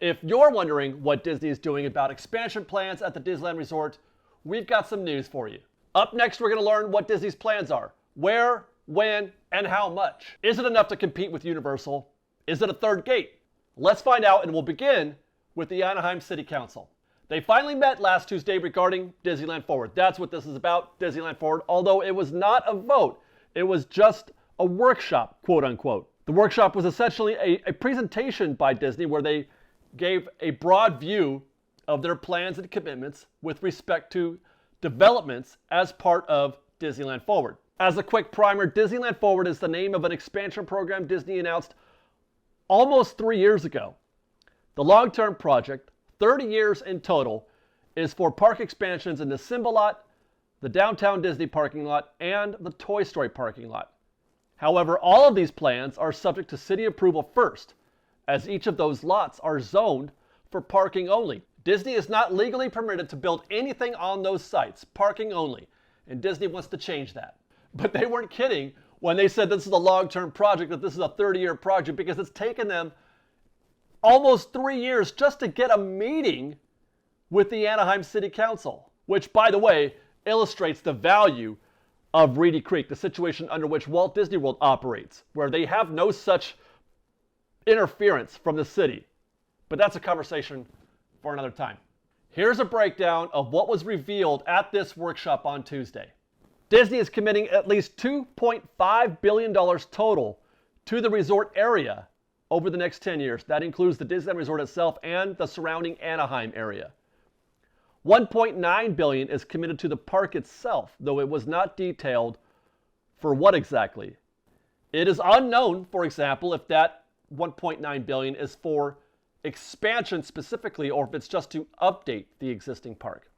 If you're wondering what Disney is doing about expansion plans at the Disneyland Resort, we've got some news for you. Up next, we're going to learn what Disney's plans are. Where, when, and how much. Is it enough to compete with Universal? Is it a third gate? Let's find out, and we'll begin with the Anaheim City Council. They finally met last Tuesday regarding Disneyland Forward. That's what this is about, Disneyland Forward, although it was not a vote. It was just a workshop, quote unquote. The workshop was essentially a presentation by Disney where they gave a broad view of their plans and commitments with respect to developments as part of Disneyland Forward. As a quick primer, Disneyland Forward is the name of an expansion program Disney announced almost 3 years ago. The long-term project, 30 years in total, is for park expansions in the Simba lot, the Downtown Disney parking lot, and the Toy Story parking lot. However, all of these plans are subject to city approval first, as each of those lots are zoned for parking only. Disney is not legally permitted to build anything on those sites, parking only, and Disney wants to change that. But they weren't kidding when they said this is a long-term project, that this is a 30-year project, because it's taken them almost 3 years just to get a meeting with the Anaheim City Council, which, by the way, illustrates the value of Reedy Creek, the situation under which Walt Disney World operates, where they have no such interference from the city. But that's a conversation for another time. Here's a breakdown of what was revealed at this workshop on Tuesday. Disney is committing at least $2.5 billion total to the resort area over the next 10 years. That includes the Disneyland Resort itself and the surrounding Anaheim area. $1.9 billion is committed to the park itself, though it was not detailed for what exactly. It is unknown, for example, if that $1.9 billion is for expansion specifically or if it's just to update the existing park.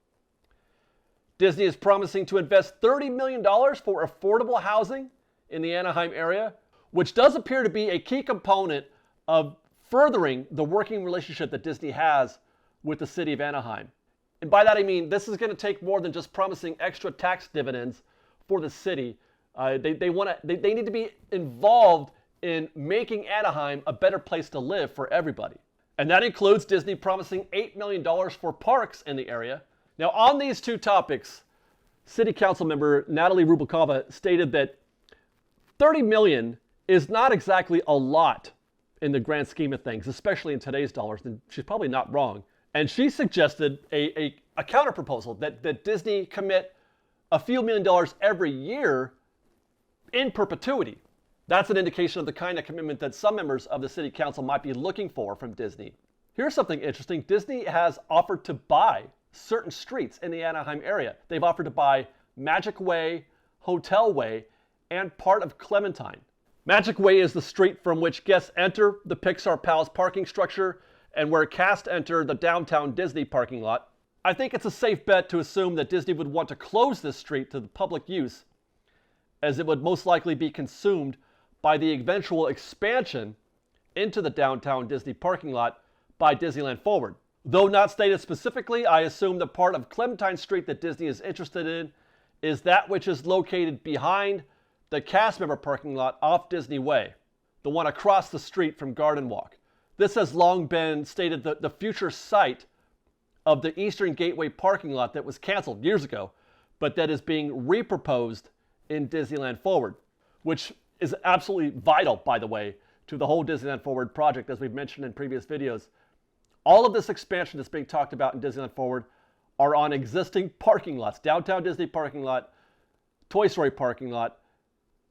Disney is promising to invest $30 million for affordable housing in the Anaheim area, which does appear to be a key component of furthering the working relationship that Disney has with the city of Anaheim. And by that I mean this is going to take more than just promising extra tax dividends for the city. They need to be involved in making Anaheim a better place to live for everybody. And that includes Disney promising $8 million for parks in the area. Now, on these two topics, City Council member Natalie Rubalcava stated that $30 million is not exactly a lot in the grand scheme of things, especially in today's dollars, and she's probably not wrong. And she suggested a counter-proposal that Disney commit a few $1 million every year in perpetuity. That's an indication of the kind of commitment that some members of the City Council might be looking for from Disney. Here's something interesting. Disney has offered to buy certain streets in the Anaheim area. They've offered to buy Magic Way, Hotel Way, and part of Clementine. Magic Way is the street from which guests enter the Pixar Palace parking structure and where cast enter the Downtown Disney parking lot. I think it's a safe bet to assume that Disney would want to close this street to the public use, as it would most likely be consumed by the eventual expansion into the Downtown Disney parking lot by Disneyland Forward. Though not stated specifically, I assume the part of Clementine Street that Disney is interested in is that which is located behind the cast member parking lot off Disney Way, the one across the street from Garden Walk. This has long been stated the future site of the Eastern Gateway parking lot that was canceled years ago, but that is being reproposed in Disneyland Forward, which is absolutely vital, by the way, to the whole Disneyland Forward project, as we've mentioned in previous videos. All of this expansion that's being talked about in Disneyland Forward are on existing parking lots. Downtown Disney parking lot, Toy Story parking lot,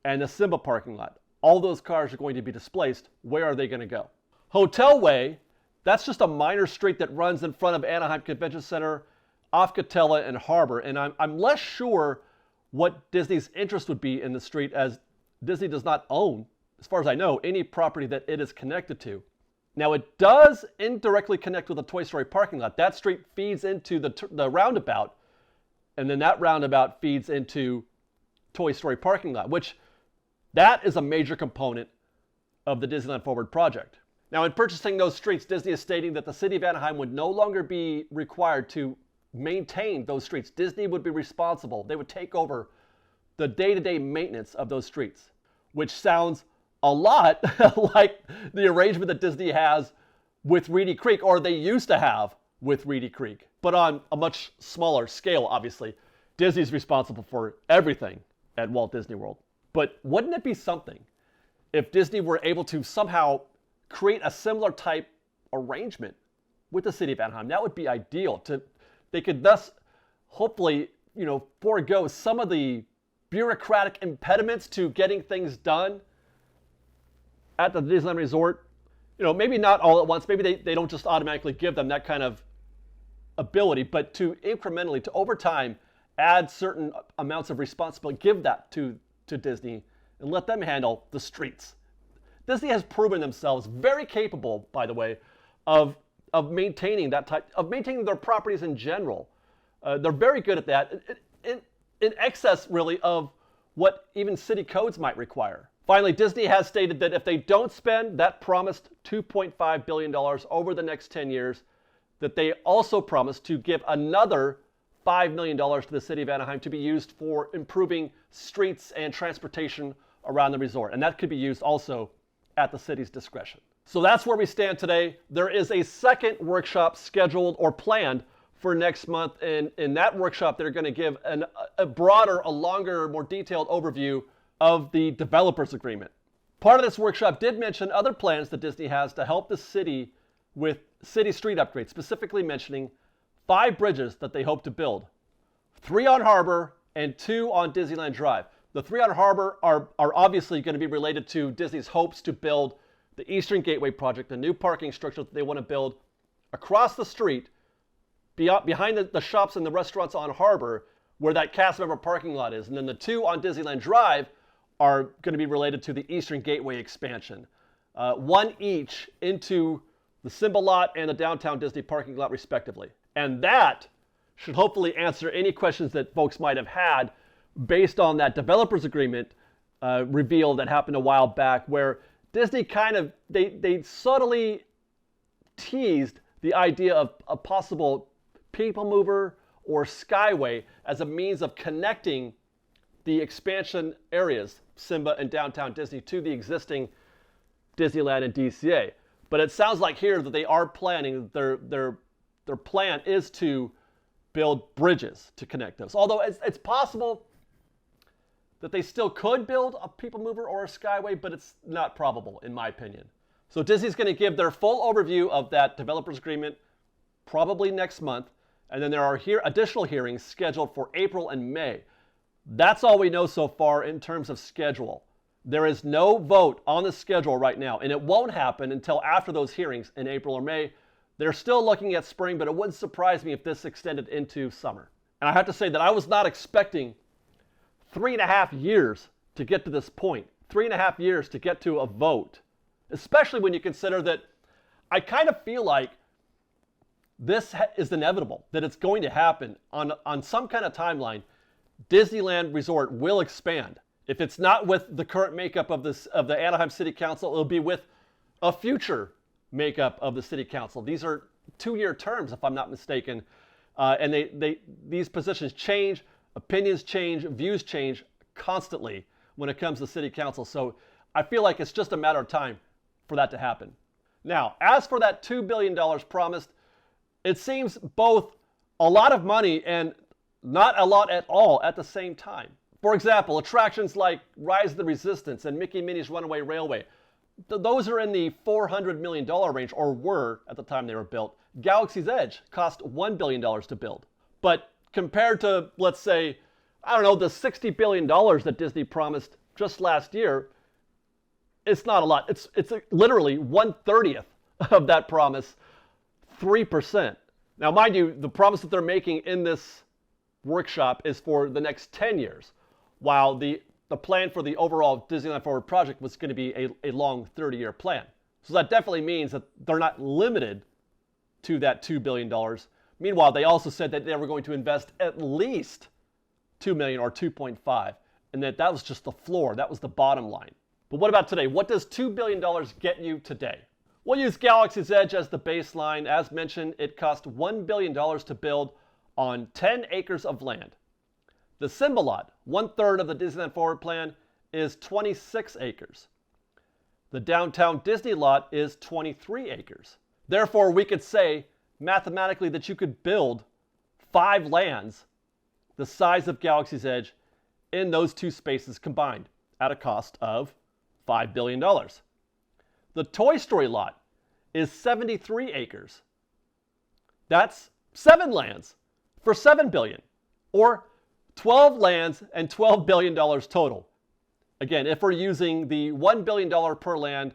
and the Simba parking lot. All those cars are going to be displaced. Where are they going to go? Hotel Way, that's just a minor street that runs in front of Anaheim Convention Center, off Catella and Harbor. And I'm less sure what Disney's interest would be in the street, as Disney does not own, as far as I know, any property that it is connected to. Now, it does indirectly connect with the Toy Story parking lot. That street feeds into the roundabout, and then that roundabout feeds into Toy Story parking lot, which that is a major component of the Disneyland Forward project. Now, in purchasing those streets, Disney is stating that the city of Anaheim would no longer be required to maintain those streets. Disney would be responsible. They would take over the day-to-day maintenance of those streets, which sounds a lot like the arrangement that Disney has with Reedy Creek, or they used to have with Reedy Creek, but on a much smaller scale, obviously. Disney's responsible for everything at Walt Disney World. But wouldn't it be something if Disney were able to somehow create a similar type arrangement with the city of Anaheim? That would be ideal. They could thus hopefully, forego some of the bureaucratic impediments to getting things done at the Disneyland Resort. Maybe not all at once. Maybe they don't just automatically give them that kind of ability, but to incrementally, to over time, add certain amounts of responsibility, give that to Disney and let them handle the streets. Disney has proven themselves very capable, by the way, of maintaining maintaining their properties in general. They're very good at that, in excess, really, of what even city codes might require. Finally, Disney has stated that if they don't spend that promised $2.5 billion over the next 10 years, that they also promise to give another $5 million to the city of Anaheim to be used for improving streets and transportation around the resort. And that could be used also at the city's discretion. So that's where we stand today. There is a second workshop scheduled or planned for next month. And in that workshop, they're going to give a broader, a longer, more detailed overview of the developers agreement. Part of this workshop did mention other plans that Disney has to help the city with city street upgrades, specifically mentioning 5 bridges that they hope to build. 3 on Harbor and 2 on Disneyland Drive. The 3 on Harbor are obviously going to be related to Disney's hopes to build the Eastern Gateway project, the new parking structure that they want to build across the street, behind the shops and the restaurants on Harbor, where that cast member parking lot is. And then the 2 on Disneyland Drive are going to be related to the Eastern Gateway expansion. 1 each into the Simba lot and the downtown Disney parking lot, respectively. And that should hopefully answer any questions that folks might have had based on that developers agreement reveal that happened a while back, where Disney they subtly teased the idea of a possible people mover or skyway as a means of connecting the expansion areas, Simba and downtown Disney, to the existing Disneyland and DCA. But it sounds like here that they are planning, their plan is to build bridges to connect those. Although it's possible that they still could build a people mover or a skyway, but it's not probable, in my opinion. So Disney's going to give their full overview of that developers agreement probably next month. And then there are additional hearings scheduled for April and May. That's all we know so far in terms of schedule. There is no vote on the schedule right now, and it won't happen until after those hearings in April or May. They're still looking at spring, but it wouldn't surprise me if this extended into summer. And I have to say that I was not expecting 3.5 years to get to this point, 3.5 years to get to a vote, especially when you consider that I kind of feel like this is inevitable, that it's going to happen on some kind of timeline. Disneyland Resort will expand. If it's not with the current makeup of the Anaheim City Council, it'll be with a future makeup of the City Council. These are 2-year terms, if I'm not mistaken, and these positions change, opinions change, views change constantly when it comes to City Council. So I feel like it's just a matter of time for that to happen. Now, as for that $2 billion promised, it seems both a lot of money and not a lot at all at the same time. For example, attractions like Rise of the Resistance and Mickey Minnie's Runaway Railway, those are in the $400 million range, or were at the time they were built. Galaxy's Edge cost $1 billion to build. But compared to, let's say, the $60 billion that Disney promised just last year, it's not a lot. It's literally 1/30th of that promise, 3%. Now, mind you, the promise that they're making in this workshop is for the next 10 years, while the plan for the overall Disneyland Forward project was going to be a long 30-year plan. So that definitely means that they're not limited to that $2 billion. Meanwhile, they also said that they were going to invest at least $2 million or 2.5, and that was just the floor. That was the bottom line. But what about today? What does $2 billion get you today? We'll use Galaxy's Edge as the baseline. As mentioned, it cost $1 billion to build on 10 acres of land. The Simba lot, 1/3 of the Disneyland Forward plan, is 26 acres. The downtown Disney lot is 23 acres. Therefore, we could say mathematically that you could build 5 lands the size of Galaxy's Edge in those 2 spaces combined at a cost of $5 billion. The Toy Story lot is 73 acres. That's 7 lands for $7 billion, or 12 lands and $12 billion total. Again, if we're using the $1 billion per land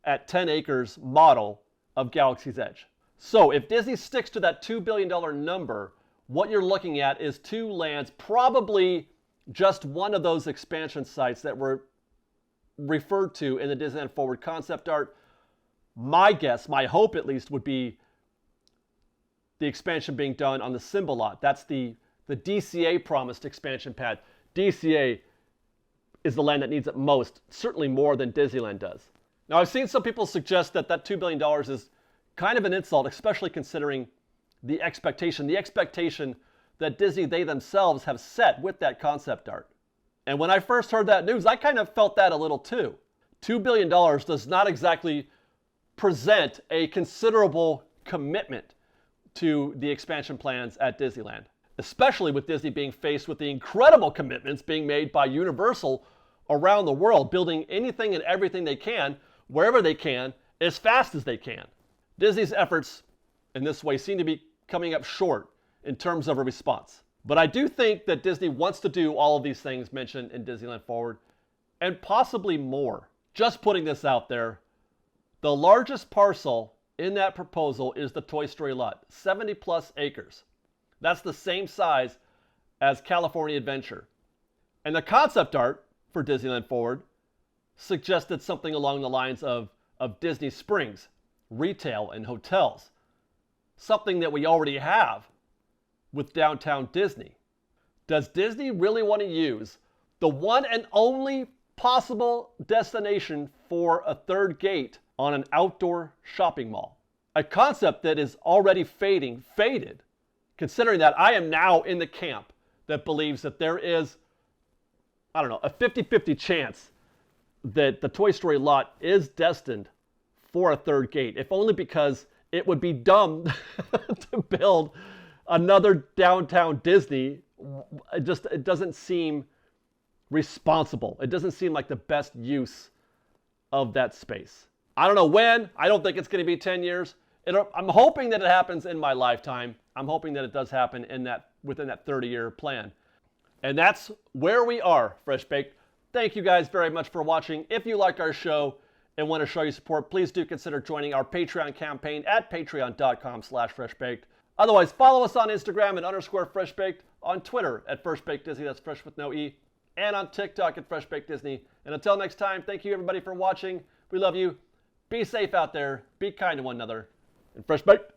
at 10 acres model of Galaxy's Edge. So if Disney sticks to that $2 billion number, what you're looking at is 2 lands, probably just one of those expansion sites that were referred to in the Disneyland Forward concept art. My guess, my hope at least, would be the expansion being done on the Symbol lot. That's the DCA promised expansion pad. DCA is the land that needs it most, certainly more than Disneyland does. Now, I've seen some people suggest that that $2 billion is kind of an insult, especially considering the expectation that Disney, they themselves have set with that concept art. And when I first heard that news, I kind of felt that a little too. $2 billion does not exactly present a considerable commitment to the expansion plans at Disneyland, especially with Disney being faced with the incredible commitments being made by Universal around the world, building anything and everything they can, wherever they can, as fast as they can. Disney's efforts in this way seem to be coming up short in terms of a response. But I do think that Disney wants to do all of these things mentioned in Disneyland Forward, and possibly more. Just putting this out there, the largest parcel in that proposal is the Toy Story lot, 70 plus acres. That's the same size as California Adventure. And the concept art for Disneyland Forward suggested something along the lines of Disney Springs, retail and hotels. Something that we already have with Downtown Disney. Does Disney really want to use the one and only possible destination for a third gate on an outdoor shopping mall? A concept that is already faded, considering that I am now in the camp that believes that there is, a 50-50 chance that the Toy Story lot is destined for a third gate, if only because it would be dumb to build another Downtown Disney. It doesn't seem responsible. It doesn't seem like the best use of that space. I don't know when. I don't think it's going to be 10 years. I'm hoping that it happens in my lifetime. I'm hoping that it does happen within that 30-year plan. And that's where we are, Fresh Baked. Thank you guys very much for watching. If you like our show and want to show your support, please do consider joining our Patreon campaign at patreon.com/freshbaked. Otherwise, follow us on Instagram at _freshbaked, on Twitter at freshbakedisney, that's fresh with no E, and on TikTok at freshbakedisney. And until next time, thank you everybody for watching. We love you. Be safe out there. Be kind to one another. And fresh baked.